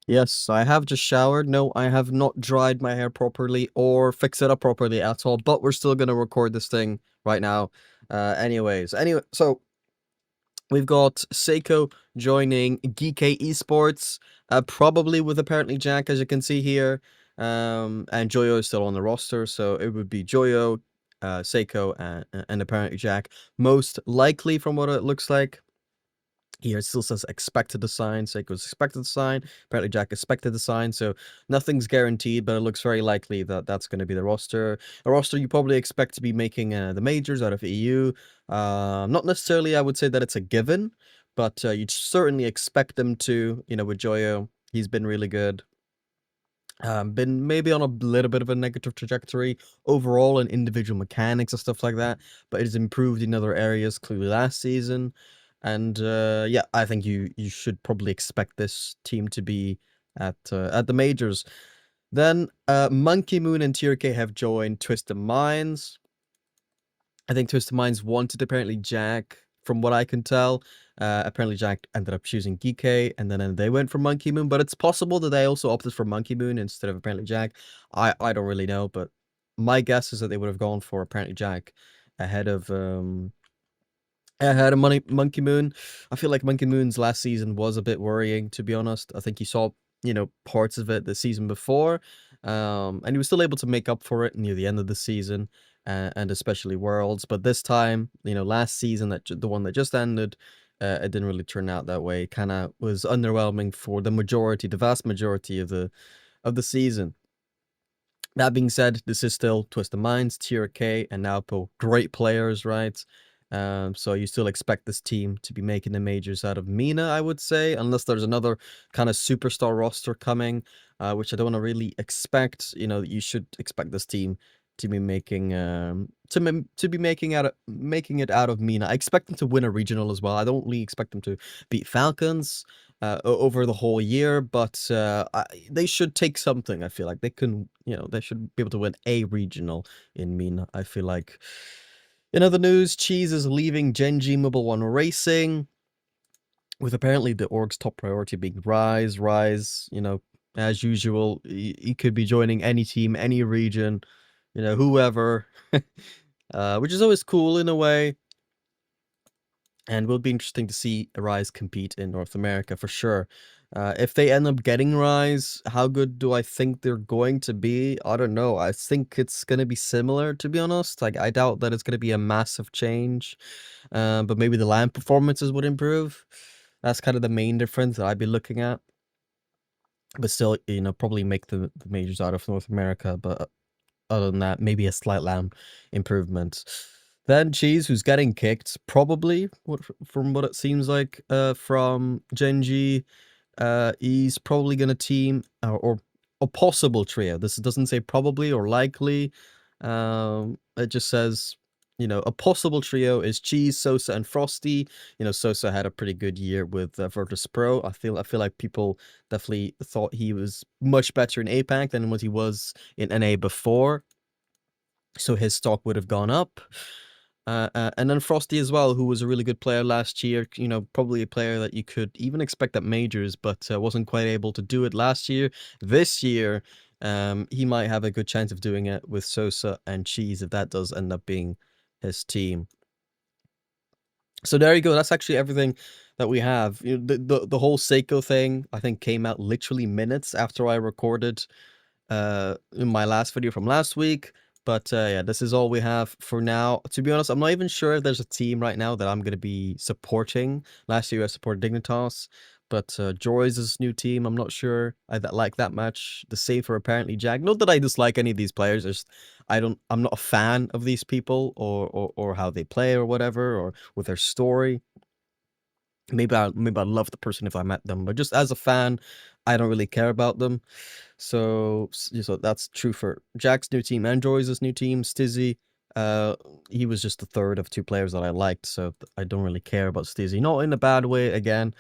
Yes, I have just showered. No, I have not dried my hair properly or fixed it up properly at all, but we're still gonna record this thing right now. Anyway, so we've got Seiko joining GK Esports, probably with apparently Jack, as you can see here. And Joyo is still on the roster, so it would be Joyo, Seiko, and apparently Jack. Most likely, from what it looks like. Here it still says expected to sign. Seiko's expected to sign. Apparently Jack expected to sign. So nothing's guaranteed, but it looks very likely that that's going to be the roster. A roster you probably expect to be making the majors out of EU. Not necessarily, I would say that it's a given, but you'd certainly expect them to. With Joyo, he's been really good. Been maybe on a little bit of a negative trajectory overall in individual mechanics and stuff like that, but it has improved in other areas clearly last season. And yeah, I think you should probably expect this team to be at the majors. Then M0nkey and TRK have joined Twisted Minds. I think Twisted Minds wanted apparently Jack, from what I can tell. Apparently Jack ended up choosing GK, and then they went for M0nkey, but it's possible that they also opted for M0nkey instead of apparently Jack. I don't really know, but my guess is that they would have gone for apparently Jack ahead of M0nkey. I feel like M0nkey's last season was a bit worrying, to be honest. I think you saw, parts of it the season before, and he was still able to make up for it near the end of the season, and especially Worlds. But this time, last season, the one that just ended, it didn't really turn out that way. Kind of was underwhelming for the vast majority of the season. That being said, this is still Twisted Minds, Tier K, and Naopo, great players, right? So you still expect this team to be making the majors out of MENA, I would say, unless there's another kind of superstar roster coming, which I don't want to really expect. You should expect this team to be making to be making it out of MENA. I expect them to win a regional as well. I don't really expect them to beat Falcons over the whole year, but they should take something. I feel like they can, they should be able to win a regional in MENA. I feel like. In other news, Cheese is leaving Genji Mobile One Racing, with apparently the org's top priority being Rise. Rise, as usual, he could be joining any team, any region, whoever, which is always cool in a way. And will be interesting to see Rise compete in North America for sure. If they end up getting Rise, how good do I think they're going to be? I don't know. I think it's going to be similar, to be honest. Like, I doubt that it's going to be a massive change. But maybe the land performances would improve. That's kind of the main difference that I'd be looking at. But still, probably make the majors out of North America. But other than that, maybe a slight land improvement. Then Cheese, who's getting kicked, probably, from what it seems like, from Genji. He's probably going to team, or a possible trio. This doesn't say probably or likely. It just says, a possible trio is Cheese, Sosa, and Frosty. Sosa had a pretty good year with Virtus Pro. I feel like people definitely thought he was much better in APAC than what he was in NA before. So his stock would have gone up. And then Frosty as well, who was a really good player last year. Probably a player that you could even expect at majors, but wasn't quite able to do it last year. This year, he might have a good chance of doing it with Sosa and Cheese if that does end up being his team. So there you go. That's actually everything that we have. The whole Seiko thing, I think, came out literally minutes after I recorded in my last video from last week. But yeah, this is all we have for now. To be honest, I'm not even sure if there's a team right now that I'm going to be supporting. Last year I supported Dignitas, but Joy's new team, I'm not sure I like that much. The same for apparently Jack. Not that I dislike any of these players, just I'm not a fan of these people or how they play or whatever, or with their story. Maybe I'd love the person if I met them, but just as a fan, I don't really care about them. So that's true for Jack's new team and Joy's new team. Stizzy, he was just the third of two players that I liked, so I don't really care about Stizzy. Not in a bad way, again.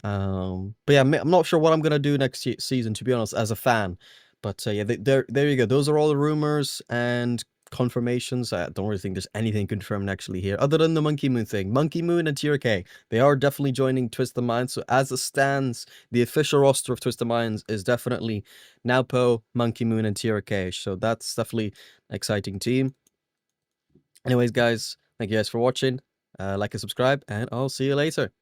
But yeah, I'm not sure what I'm gonna do next season, to be honest, as a fan. But yeah, there you go. Those are all the rumors, and confirmations. I don't really think there's anything confirmed actually here, other than the Monkey Moon thing. Monkey Moon and TRK, they are definitely joining Twisted Minds. So as it stands, the official roster of Twisted Minds is definitely Naopo, Monkey Moon, and TRK. So that's definitely an exciting team. Anyways, guys, thank you guys for watching. Like and subscribe, and I'll see you later.